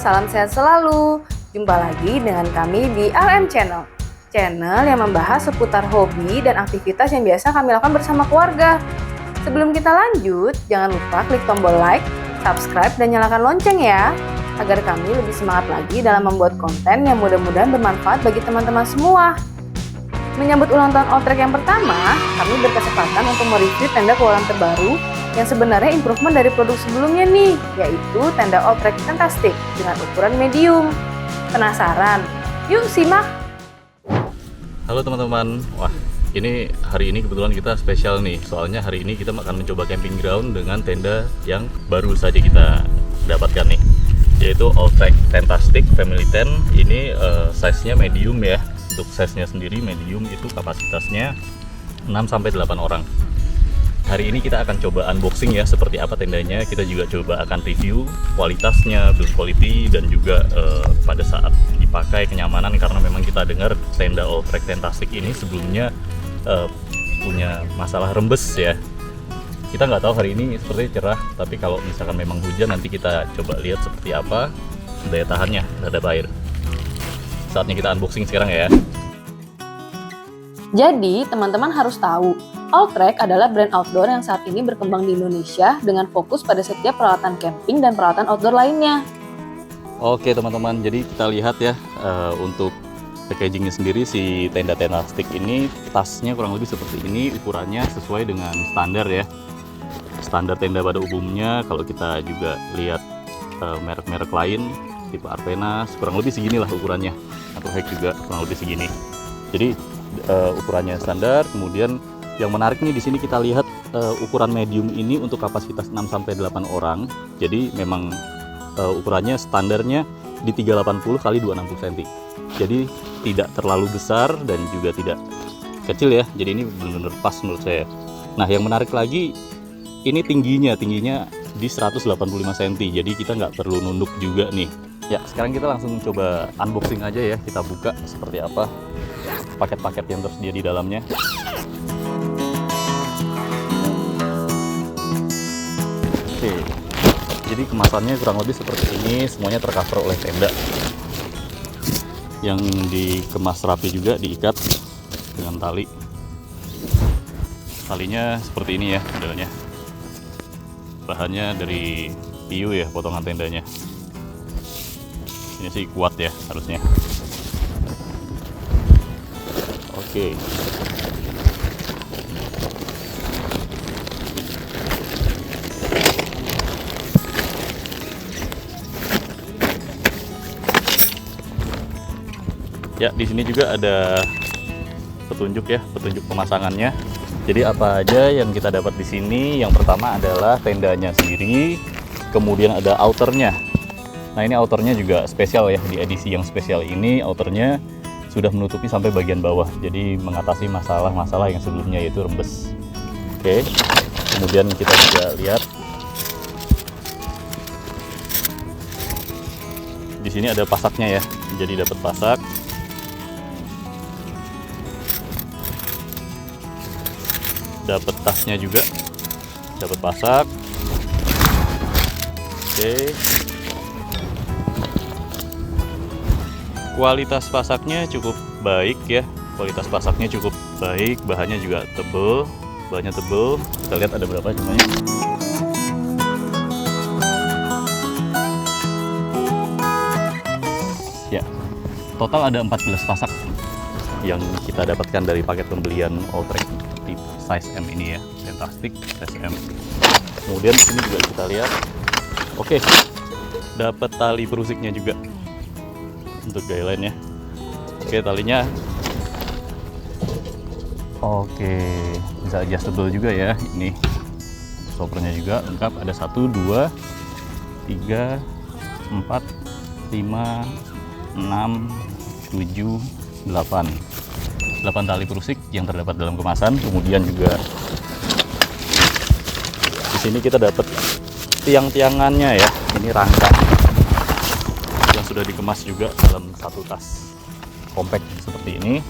salam sehat selalu. Jumpa lagi dengan kami di LM Channel. Channel yang membahas seputar hobi dan aktivitas yang biasa kami lakukan bersama keluarga. Sebelum kita lanjut, jangan lupa klik tombol like, subscribe, dan nyalakan lonceng ya, agar kami lebih semangat lagi dalam membuat konten yang mudah-mudahan bermanfaat bagi teman-teman semua. Menyambut ulang tahun Alltrack yang pertama, kami berkesempatan untuk mereview tenda keuangan terbaru yang sebenarnya improvement dari produk sebelumnya nih, yaitu tenda Alltrack Fantastic dengan ukuran medium. Penasaran? Yuk simak! Halo teman-teman, wah hari ini kebetulan kita spesial nih, soalnya hari ini kita akan mencoba camping ground dengan tenda yang baru saja kita dapatkan nih, yaitu Alltrack Fantastic Family Tent. Ini size-nya medium ya. Untuk size-nya sendiri medium itu kapasitasnya 6-8 orang. Hari ini kita akan coba unboxing ya, seperti apa tendanya. Kita juga coba akan review kualitasnya, build quality, dan juga pada saat dipakai kenyamanan, karena memang kita dengar tenda Alltrack Fantastic ini sebelumnya punya masalah rembes ya. Kita nggak tahu hari ini seperti cerah, tapi kalau misalkan memang hujan nanti kita coba lihat seperti apa daya tahannya terhadap air. Saatnya kita unboxing sekarang ya. Jadi, teman-teman harus tahu, Alltrack adalah brand outdoor yang saat ini berkembang di Indonesia dengan fokus pada setiap peralatan camping dan peralatan outdoor lainnya. Oke teman-teman, jadi kita lihat ya, untuk packagingnya sendiri si tenda Fantastic ini, tasnya kurang lebih seperti ini, ukurannya sesuai dengan standar ya. Standar tenda pada umumnya. Kalau kita juga lihat merek-merek lain, tipe Arpenas, kurang lebih seginilah ukurannya, atau Hek juga kurang lebih segini. Jadi ukurannya standar. Kemudian yang menarik nih di sini kita lihat ukuran medium ini untuk kapasitas 6-8 orang. Jadi memang ukurannya standarnya di 380 x 260 cm. Jadi tidak terlalu besar dan juga tidak kecil ya. Jadi ini benar-benar pas menurut saya. Nah, yang menarik lagi ini tingginya di 185 cm. Jadi kita nggak perlu nunduk juga nih. Ya, sekarang kita langsung coba unboxing aja ya. Kita buka seperti apa paket-paket yang tersedia di dalamnya. Oke, jadi kemasannya kurang lebih seperti ini. Semuanya tercover oleh tenda yang dikemas rapi, juga diikat dengan tali. Talinya seperti ini ya modelnya. Bahannya dari PU ya, potongan tendanya. Ini sih kuat ya harusnya. Oke. Ya, di sini juga ada petunjuk ya, petunjuk pemasangannya. Jadi apa aja yang kita dapat di sini? Yang pertama adalah tendanya sendiri, kemudian ada outernya. Nah, ini outernya juga spesial ya, di edisi yang spesial ini outernya sudah menutupi sampai bagian bawah. Jadi mengatasi masalah-masalah yang sebelumnya, yaitu rembes. Oke. Kemudian kita juga lihat di sini ada pasaknya ya. Jadi dapat pasak. Dapat tasnya juga, dapat pasak. Oke. Kualitas pasaknya cukup baik ya. Kualitas pasaknya cukup baik, bahannya juga tebel, bahannya tebel. Kita lihat ada berapa jumlahnya. Ya, total ada 14 pasak yang kita dapatkan dari paket pembelian Alltrack size M ini ya, Fantastic size M. Kemudian di sini juga kita lihat, oke, dapat tali perusiknya juga untuk guideline ya. Oke, talinya oke, bisa adjustable juga ya. Ini stoppernya juga lengkap, ada 1, 2, 3, 4, 5, 6, 7, 8 tali perusik yang terdapat dalam kemasan. Kemudian juga di sini kita dapat tiang-tiangannya ya. Ini rangka yang sudah dikemas juga dalam satu tas compact seperti ini.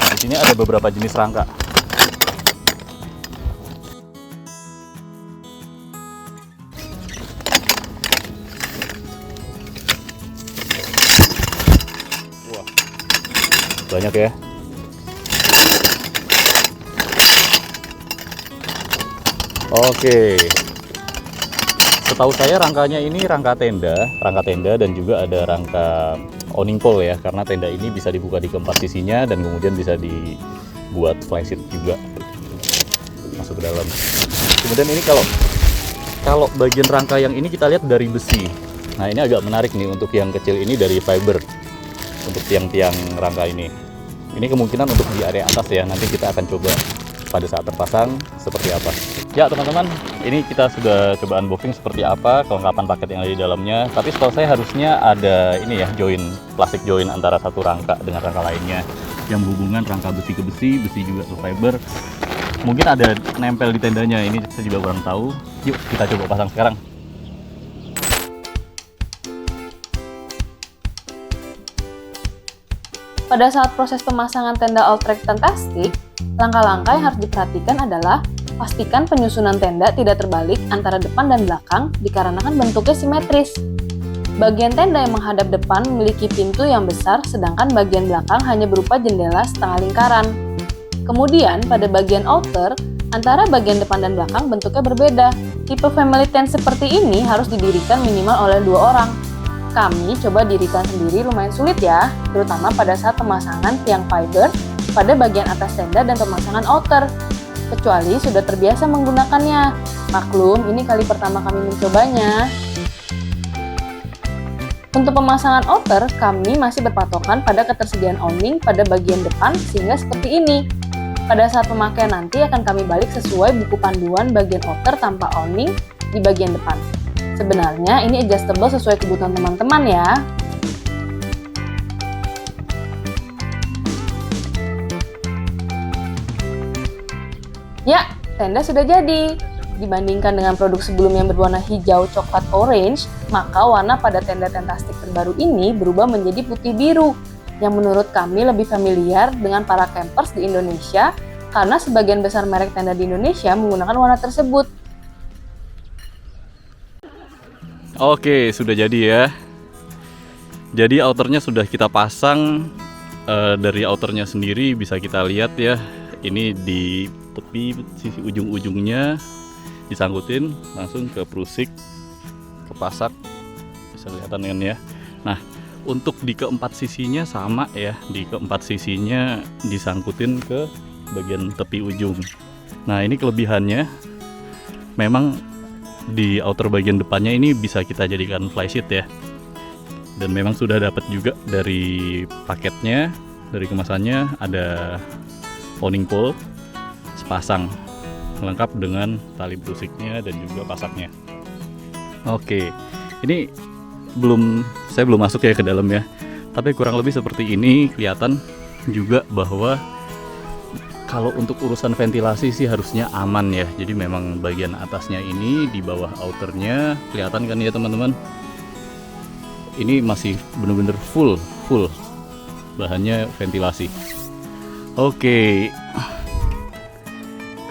Nah, di sini ada beberapa jenis rangka. banyak ya. Oke. Setahu saya rangkanya ini rangka tenda dan juga ada rangka awning pole ya, karena tenda ini bisa dibuka di keempat sisinya dan kemudian bisa dibuat flysheet juga masuk ke dalam. Kemudian ini kalau bagian rangka yang ini kita lihat dari besi. Nah, ini agak menarik nih, untuk yang kecil ini dari fiber untuk tiang-tiang rangka ini. Ini kemungkinan untuk di area atas ya, nanti kita akan coba pada saat terpasang seperti apa. Ya teman-teman, ini kita sudah coba unboxing seperti apa kelengkapan paket yang ada di dalamnya. Tapi setahu saya harusnya ada ini ya, plastik join antara satu rangka dengan rangka lainnya, yang berhubungan rangka besi ke besi, besi juga ke fiber. Mungkin ada nempel di tendanya, ini saya juga kurang tahu. Yuk kita coba pasang sekarang. Pada saat proses pemasangan tenda Alltrack Tentastic, langkah-langkah yang harus diperhatikan adalah pastikan penyusunan tenda tidak terbalik antara depan dan belakang dikarenakan bentuknya simetris. Bagian tenda yang menghadap depan memiliki pintu yang besar, sedangkan bagian belakang hanya berupa jendela setengah lingkaran. Kemudian, pada bagian outer, antara bagian depan dan belakang bentuknya berbeda. Tipe family tent seperti ini harus didirikan minimal oleh 2 orang. Kami coba dirikan sendiri lumayan sulit ya, terutama pada saat pemasangan tiang fiber pada bagian atas tenda dan pemasangan outer. Kecuali sudah terbiasa menggunakannya. Maklum, ini kali pertama kami mencobanya. Untuk pemasangan outer, kami masih berpatokan pada ketersediaan awning pada bagian depan sehingga seperti ini. Pada saat pemakaian nanti akan kami balik sesuai buku panduan bagian outer tanpa awning di bagian depan. Sebenarnya ini adjustable sesuai kebutuhan teman-teman ya. Ya, tenda sudah jadi. Dibandingkan dengan produk sebelumnya yang berwarna hijau coklat orange, maka warna pada tenda Tentastic terbaru ini berubah menjadi putih biru, yang menurut kami lebih familiar dengan para campers di Indonesia karena sebagian besar merek tenda di Indonesia menggunakan warna tersebut. Oke, sudah jadi ya. Jadi outernya sudah kita pasang. Dari outernya sendiri bisa kita lihat ya, ini di tepi sisi ujung-ujungnya disangkutin langsung ke prusik, ke pasak, bisa kelihatan kan ya. Nah, untuk di keempat sisinya sama ya, di keempat sisinya disangkutin ke bagian tepi ujung. Nah, ini kelebihannya memang di outer bagian depannya ini bisa kita jadikan flysheet ya, dan memang sudah dapat juga dari paketnya, dari kemasannya ada awning pole sepasang lengkap dengan tali brusiknya dan juga pasaknya. Oke, ini saya belum masuk ya ke dalam ya, tapi kurang lebih seperti ini. Kelihatan juga bahwa kalau untuk urusan ventilasi sih harusnya aman ya. Jadi memang bagian atasnya ini di bawah outernya kelihatan kan ya teman-teman. Ini masih bener-bener full bahannya ventilasi. Oke.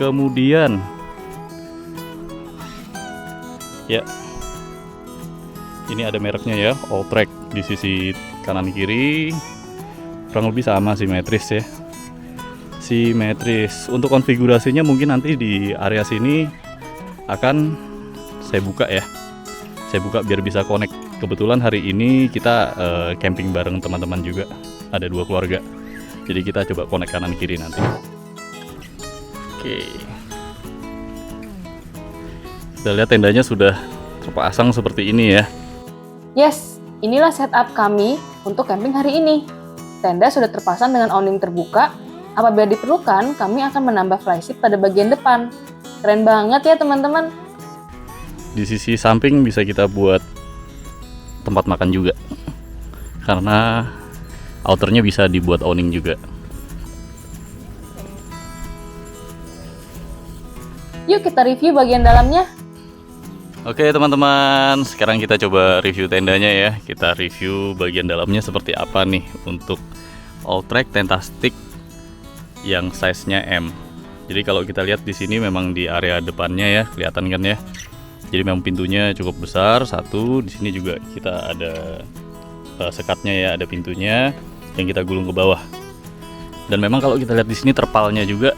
Kemudian ya, ini ada mereknya ya, Alltrack di sisi kanan kiri. Kurang lebih sama, simetris ya. Simetris. Untuk konfigurasinya mungkin nanti di area sini akan saya buka ya. Saya buka biar bisa connect. Kebetulan hari ini kita camping bareng teman-teman juga. Ada 2 keluarga. Jadi kita coba connect kanan kiri nanti. Oke. Kita lihat tendanya sudah terpasang seperti ini ya. Yes, inilah setup kami untuk camping hari ini. Tenda sudah terpasang dengan awning terbuka. Apabila diperlukan, kami akan menambah flysheet pada bagian depan. Keren banget ya teman-teman. Di sisi samping bisa kita buat tempat makan juga, karena outernya bisa dibuat awning juga. Yuk kita review bagian dalamnya. Oke teman-teman, sekarang kita coba review tendanya ya. Kita review bagian dalamnya seperti apa nih untuk Alltrack Tentastic yang size-nya M. Jadi kalau kita lihat di sini memang di area depannya ya, kelihatan kan ya. Jadi memang pintunya cukup besar satu. Di sini juga kita ada sekatnya ya, ada pintunya yang kita gulung ke bawah. Dan memang kalau kita lihat di sini terpalnya juga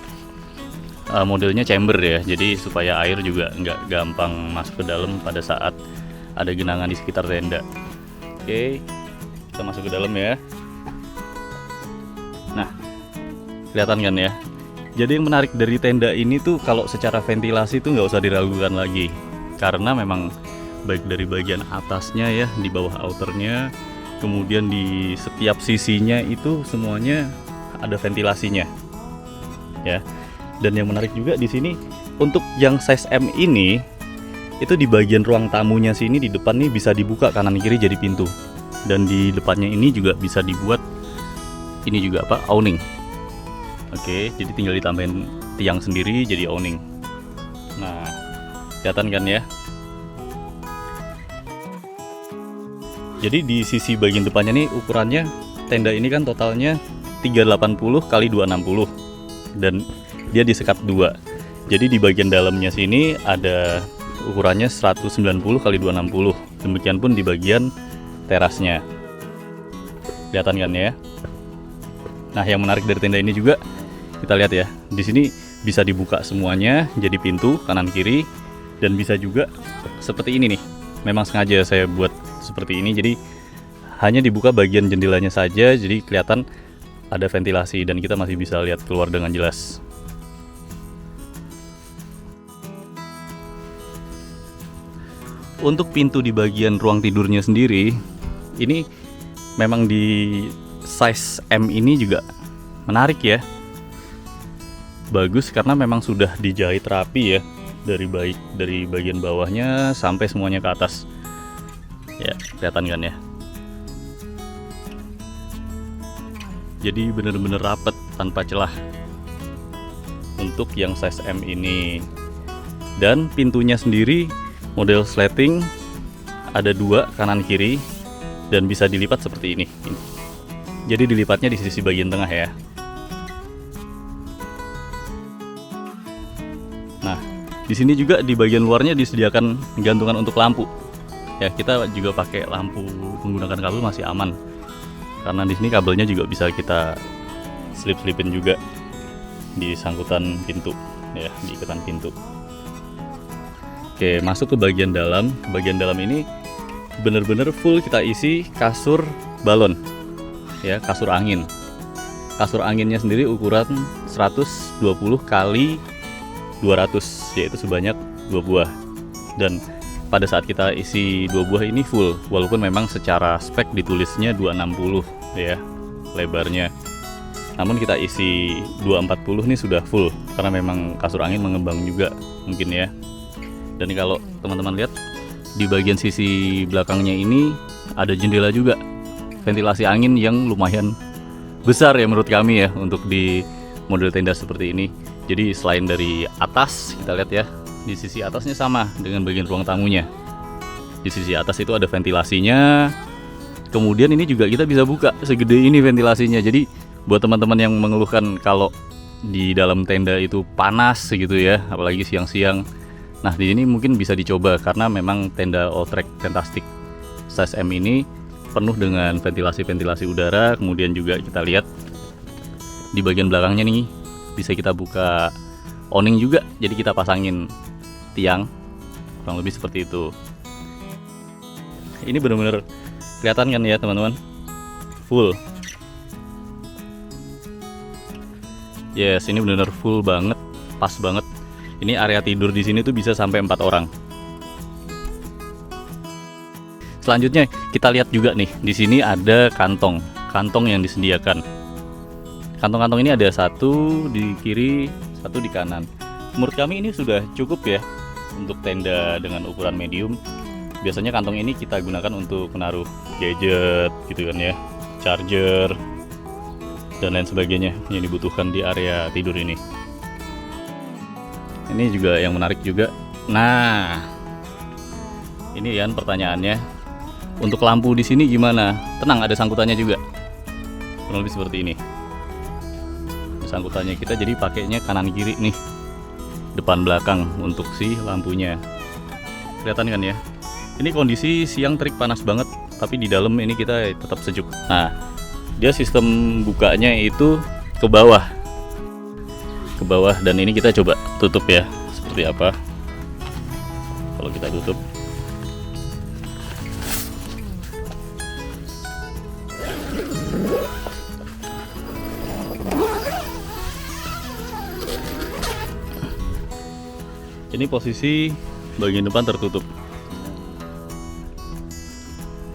modelnya chamber ya, jadi supaya air juga nggak gampang masuk ke dalam pada saat ada genangan di sekitar tenda. Oke, kita masuk ke dalam ya. Nah, kelihatan kan ya. Jadi yang menarik dari tenda ini tuh kalau secara ventilasi tuh nggak usah diragukan lagi, karena memang baik dari bagian atasnya ya, di bawah outernya, kemudian di setiap sisinya itu semuanya ada ventilasinya ya. Dan yang menarik juga di sini untuk yang size M ini itu di bagian ruang tamunya sini di depan nih bisa dibuka kanan kiri jadi pintu, dan di depannya ini juga bisa dibuat ini juga awning. Oke, jadi tinggal ditambahin tiang sendiri jadi awning. Nah, kelihatan kan ya. Jadi di sisi bagian depannya nih ukurannya tenda ini kan totalnya 380 kali 260 dan dia disekat dua. Jadi di bagian dalamnya sini ada ukurannya 190 kali 260. Demikian pun di bagian terasnya. Kelihatan kan ya? Nah, yang menarik dari tenda ini juga kita lihat ya. Di sini bisa dibuka semuanya jadi pintu kanan kiri, dan bisa juga seperti ini nih. Memang sengaja saya buat seperti ini, jadi hanya dibuka bagian jendelanya saja, jadi kelihatan ada ventilasi dan kita masih bisa lihat keluar dengan jelas. Untuk pintu di bagian ruang tidurnya sendiri, ini memang di size M ini juga menarik ya. Bagus karena memang sudah dijahit rapi ya, dari bagian bawahnya sampai semuanya ke atas. Ya, kelihatan kan ya. Jadi bener-bener rapet tanpa celah untuk yang size M ini. Dan pintunya sendiri model slating, ada dua kanan kiri dan bisa dilipat seperti ini. Jadi dilipatnya di sisi bagian tengah ya. Nah, di sini juga di bagian luarnya disediakan gantungan untuk lampu. Ya, kita juga pakai lampu menggunakan kabel masih aman. Karena di sini kabelnya juga bisa kita selip-selipin juga di sangkutan pintu ya, di ikatan pintu. Oke, masuk ke bagian dalam. Bagian dalam ini bener-bener full kita isi kasur balon. Ya, kasur angin. Kasur anginnya sendiri ukuran 120 kali 200, yaitu sebanyak 2 buah. Dan pada saat kita isi 2 buah ini full, walaupun memang secara spek ditulisnya 260 ya lebarnya. Namun kita isi 240 nih sudah full, karena memang kasur angin mengembang juga mungkin ya. Dan kalau teman-teman lihat di bagian sisi belakangnya ini ada jendela juga, ventilasi angin yang lumayan besar ya menurut kami ya untuk di model tenda seperti ini. Jadi selain dari atas, kita lihat ya, di sisi atasnya sama dengan bagian ruang tamunya. Di sisi atas itu ada ventilasinya. Kemudian ini juga kita bisa buka segede ini ventilasinya. Jadi buat teman-teman yang mengeluhkan kalau di dalam tenda itu panas gitu ya, apalagi siang-siang. Nah, di sini mungkin bisa dicoba karena memang tenda Alltrack Tentastic size M ini penuh dengan ventilasi-ventilasi udara. Kemudian juga kita lihat di bagian belakangnya nih bisa kita buka awning juga. Jadi kita pasangin tiang, kurang lebih seperti itu. Ini benar-benar kelihatan kan ya teman-teman, full. Yes, ini benar-benar full banget, pas banget. Ini area tidur di sini tuh bisa sampai 4 orang. Selanjutnya kita lihat juga nih, di sini ada kantong yang disediakan. Kantong-kantong ini ada satu di kiri, satu di kanan. Menurut kami ini sudah cukup ya untuk tenda dengan ukuran medium. Biasanya kantong ini kita gunakan untuk menaruh gadget gitu kan ya, charger dan lain sebagainya yang dibutuhkan di area tidur ini. Ini juga yang menarik juga. Nah, ini kan pertanyaannya, untuk lampu di sini gimana? Tenang, ada sangkutannya juga. Kurang lebih seperti ini. Sangkutannya kita jadi pakainya kanan kiri nih, depan belakang untuk si lampunya. Kelihatan kan ya? Ini kondisi siang terik panas banget, tapi di dalam ini kita tetap sejuk. Nah, dia sistem bukanya itu ke bawah. Ke bawah, dan ini kita coba tutup ya. Seperti apa kalau kita tutup. Ini posisi bagian depan tertutup.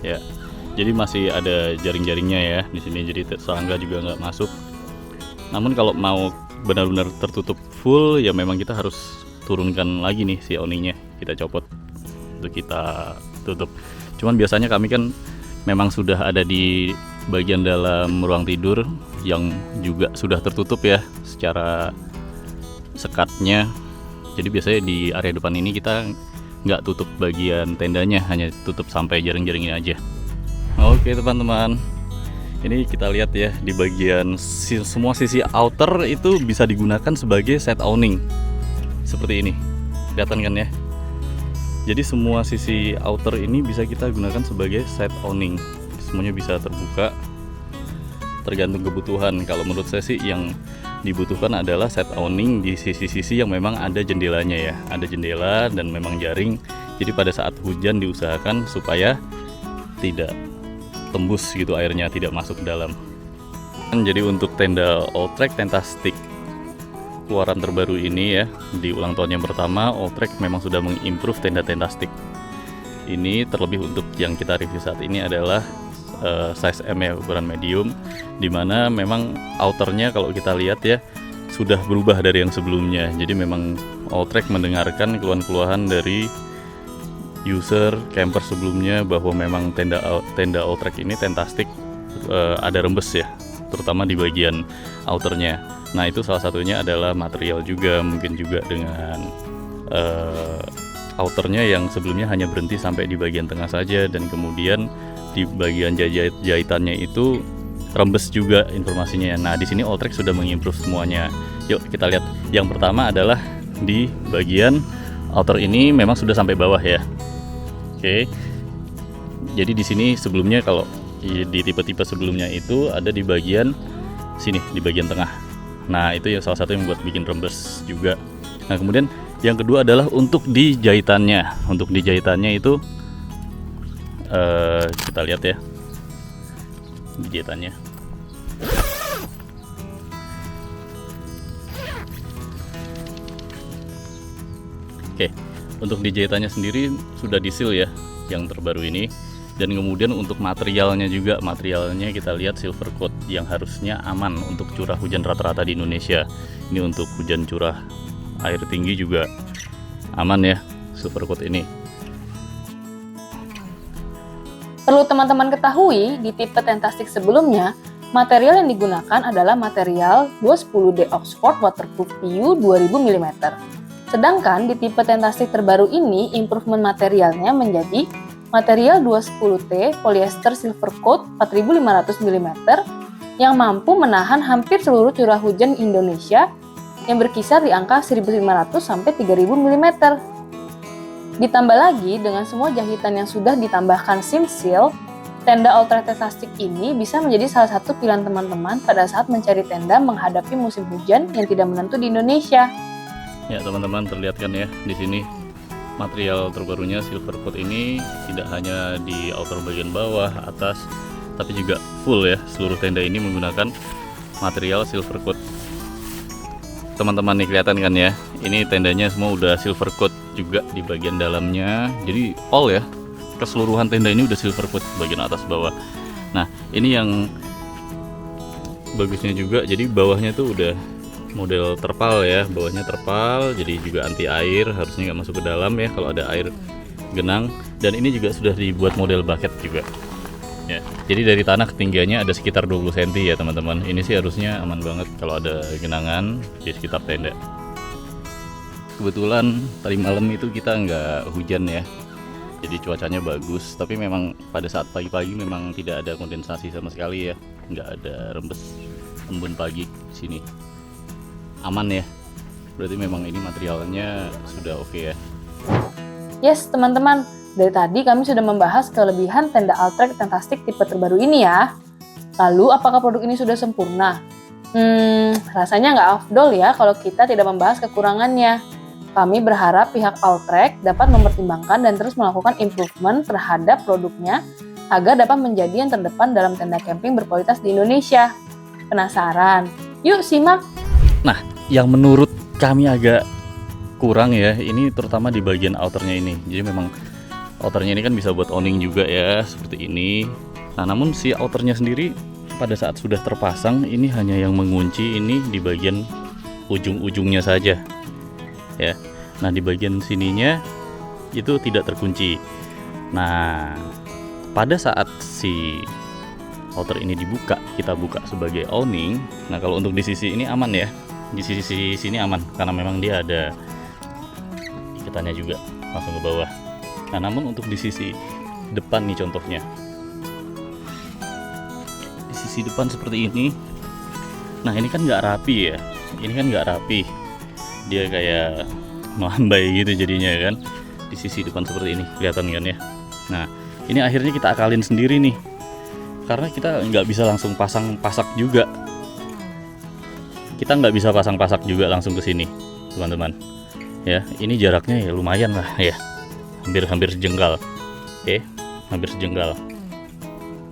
Ya, jadi masih ada jaring-jaringnya ya di sini, jadi serangga juga nggak masuk. Namun kalau mau benar-benar tertutup full, ya memang kita harus turunkan lagi nih si awningnya, kita copot untuk kita tutup. Cuman biasanya kami kan memang sudah ada di bagian dalam ruang tidur yang juga sudah tertutup ya secara sekatnya. Jadi biasanya di area depan ini kita nggak tutup bagian tendanya, hanya tutup sampai jaring-jaringnya aja. Oke teman-teman, ini kita lihat ya, di bagian semua sisi outer itu bisa digunakan sebagai set awning. Seperti ini, kelihatan kan ya? Jadi semua sisi outer ini bisa kita gunakan sebagai set awning. Semuanya bisa terbuka, tergantung kebutuhan. Kalau menurut saya sih yang dibutuhkan adalah set awning di sisi-sisi yang memang ada jendelanya ya, ada jendela dan memang jaring. Jadi pada saat hujan diusahakan supaya tidak tembus gitu airnya, tidak masuk ke dalam. Jadi untuk tenda Alltrack Tentastick keluaran terbaru ini ya, di ulang tahun yang pertama, Alltrack memang sudah mengimprove tenda Tentastick ini. Terlebih untuk yang kita review saat ini adalah size M ya, ukuran medium, dimana memang outernya kalau kita lihat ya sudah berubah dari yang sebelumnya. Jadi memang Alltrack mendengarkan keluhan-keluhan dari user camper sebelumnya bahwa memang tenda Alltrack ini Tentastick ada rembes ya, terutama di bagian outernya. Nah itu salah satunya adalah material juga, mungkin juga dengan outernya yang sebelumnya hanya berhenti sampai di bagian tengah saja, dan kemudian di bagian jahitannya itu rembes juga informasinya. Nah di sini Alltrack sudah mengimprove semuanya. Yuk kita lihat. Yang pertama adalah di bagian outer ini memang sudah sampai bawah ya. Oke. Jadi di sini sebelumnya kalau di tipe-tipe sebelumnya itu ada di bagian sini, di bagian tengah. Nah itu ya salah satu yang membuat bikin rembes juga. Nah kemudian yang kedua adalah untuk di jahitannya. Untuk di jahitannya itu kita lihat ya di jahitannya. Oke, untuk di jahitannya sendiri sudah di seal ya yang terbaru ini. Dan kemudian untuk materialnya juga, materialnya kita lihat silver coat yang harusnya aman untuk curah hujan rata-rata di Indonesia. Ini untuk hujan curah air tinggi juga aman ya silver coat ini. Perlu teman-teman ketahui, di tipe Tentastick sebelumnya, material yang digunakan adalah material 210D Oxford Waterproof PU 2000 mm. Sedangkan di tipe Tentastick terbaru ini, improvement materialnya menjadi material 210T Polyester Silver Coat 4500 mm yang mampu menahan hampir seluruh curah hujan Indonesia yang berkisar di angka 1500 sampai 3000 mm. Ditambah lagi dengan semua jahitan yang sudah ditambahkan seam seal, tenda Alltrack Tentastick ini bisa menjadi salah satu pilihan teman-teman pada saat mencari tenda menghadapi musim hujan yang tidak menentu di Indonesia. Ya teman-teman, terlihat kan ya di sini material terbarunya silver coat ini tidak hanya di outer bagian bawah, atas, tapi juga full ya. Seluruh tenda ini menggunakan material silver coat. Teman-teman nih kelihatan kan ya, ini tendanya semua udah silver coat juga di bagian dalamnya. Jadi all ya, keseluruhan tenda ini udah silver coat bagian atas bawah. Nah ini yang bagusnya juga, jadi bawahnya tuh udah model terpal ya, bawahnya terpal, jadi juga anti air, harusnya nggak masuk ke dalam ya kalau ada air genang. Dan ini juga sudah dibuat model bucket juga ya, jadi dari tanah ketinggiannya ada sekitar 20 cm ya teman-teman. Ini sih harusnya aman banget kalau ada genangan di sekitar tenda. Kebetulan tadi malam itu kita nggak hujan ya, jadi cuacanya bagus. Tapi memang pada saat pagi-pagi memang tidak ada kondensasi sama sekali ya, nggak ada rembes embun pagi di sini. Aman ya, berarti memang ini materialnya sudah oke ya. Yes teman-teman, dari tadi kami sudah membahas kelebihan tenda Alltrack Tentastick tipe terbaru ini ya. Lalu apakah produk ini sudah sempurna? Rasanya nggak afdol ya kalau kita tidak membahas kekurangannya. Kami berharap pihak Alltrack dapat mempertimbangkan dan terus melakukan improvement terhadap produknya agar dapat menjadi yang terdepan dalam tenda camping berkualitas di Indonesia. Penasaran? Yuk simak! Nah, yang menurut kami agak kurang ya, ini terutama di bagian outernya ini. Jadi memang outernya ini kan bisa buat owning juga ya, seperti ini. Nah, namun si outernya sendiri pada saat sudah terpasang, ini hanya yang mengunci ini di bagian ujung-ujungnya saja. Ya. Nah, di bagian sininya itu tidak terkunci. Nah, pada saat si outer ini dibuka, kita buka sebagai owning. Nah, kalau untuk di sisi ini aman ya. Di sisi sini aman karena memang dia ada ikatannya juga langsung ke bawah. Nah, namun untuk di sisi depan nih contohnya. Di sisi depan seperti ini. Nah, ini kan nggak rapi ya. Ini kan nggak rapi. Dia kayak melambai gitu jadinya kan. Di sisi depan seperti ini, kelihatan kan ya. Nah, ini akhirnya kita akalin sendiri nih. Karena kita nggak bisa langsung pasang pasak juga. Kita nggak bisa pasang pasak juga langsung ke sini, teman-teman. Ya, ini jaraknya ya lumayan lah ya. Hampir sejengkal. Oke, hampir sejengkal.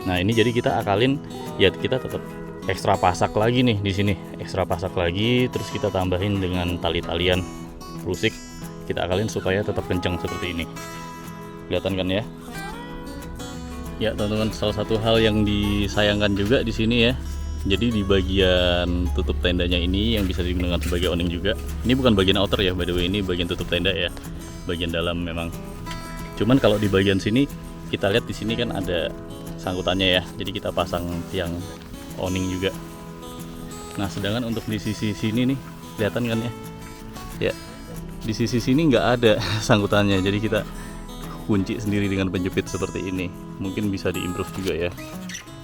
Nah, ini jadi kita akalin ya, kita tetap ekstra pasak lagi nih di sini. Ekstra pasak lagi, terus kita tambahin dengan tali-talian rusik. Kita akalin supaya tetap kencang seperti ini. Kelihatan kan ya? Ya, teman-teman, salah satu hal yang disayangkan juga di sini ya. Jadi di bagian tutup tendanya ini yang bisa digunakan sebagai awning juga. Ini bukan bagian outer ya, by the way, ini bagian tutup tenda ya. Bagian dalam memang. Cuman kalau di bagian sini kita lihat di sini kan ada sangkutannya ya. Jadi kita pasang tiang awning juga. Nah, sedangkan untuk di sisi sini nih, kelihatan kan ya? Ya. Di sisi sini nggak ada sangkutannya. Jadi kita kunci sendiri dengan penjepit seperti ini. Mungkin bisa diimprove juga ya,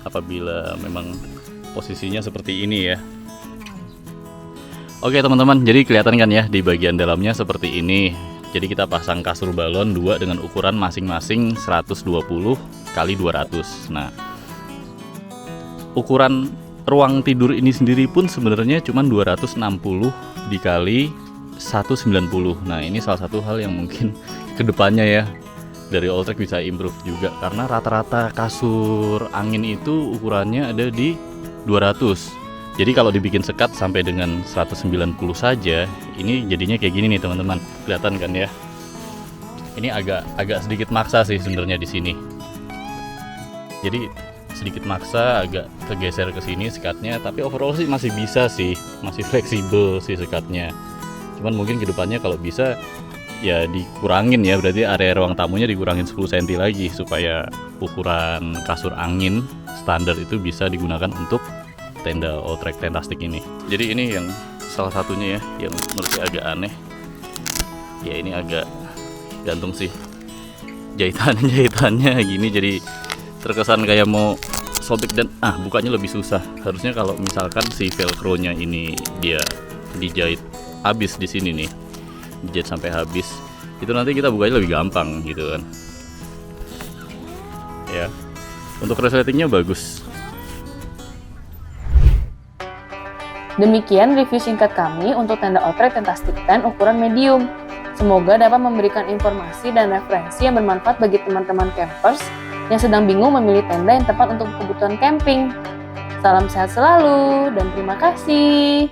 apabila memang posisinya seperti ini ya. Oke teman-teman, jadi kelihatan kan ya di bagian dalamnya seperti ini. Jadi kita pasang kasur balon 2 dengan ukuran masing-masing 120 kali 200. Nah, ukuran ruang tidur ini sendiri pun sebenarnya cuma 260 dikali 190. Nah, ini salah satu hal yang mungkin kedepannya ya dari Alltrack bisa improve juga, karena rata-rata kasur angin itu ukurannya ada di 200. Jadi kalau dibikin sekat sampai dengan 190 saja, ini jadinya kayak gini nih teman-teman. Kelihatan kan ya? Ini agak sedikit maksa sih sebenarnya di sini. Jadi sedikit maksa, agak kegeser ke sini sekatnya, tapi overall sih masih bisa sih, masih fleksibel sih sekatnya. Cuman mungkin kedepannya kalau bisa ya dikurangin ya, berarti area ruang tamunya dikurangin 10 cm lagi supaya ukuran kasur angin standar itu bisa digunakan untuk tenda Alltrack Tentastic ini. Jadi ini yang salah satunya ya yang menurut saya agak aneh. Ya ini agak gantung sih jahitannya gini, jadi terkesan kayak mau sobek dan bukanya lebih susah. Harusnya kalau misalkan si velcro-nya ini dia dijahit habis di sini nih, dijahit sampai habis, itu nanti kita bukanya lebih gampang gitu kan ya. Untuk resletingnya bagus. Demikian review singkat kami untuk tenda Alltrack Tentastic Tent ukuran medium. Semoga dapat memberikan informasi dan referensi yang bermanfaat bagi teman-teman campers yang sedang bingung memilih tenda yang tepat untuk kebutuhan camping. Salam sehat selalu dan terima kasih.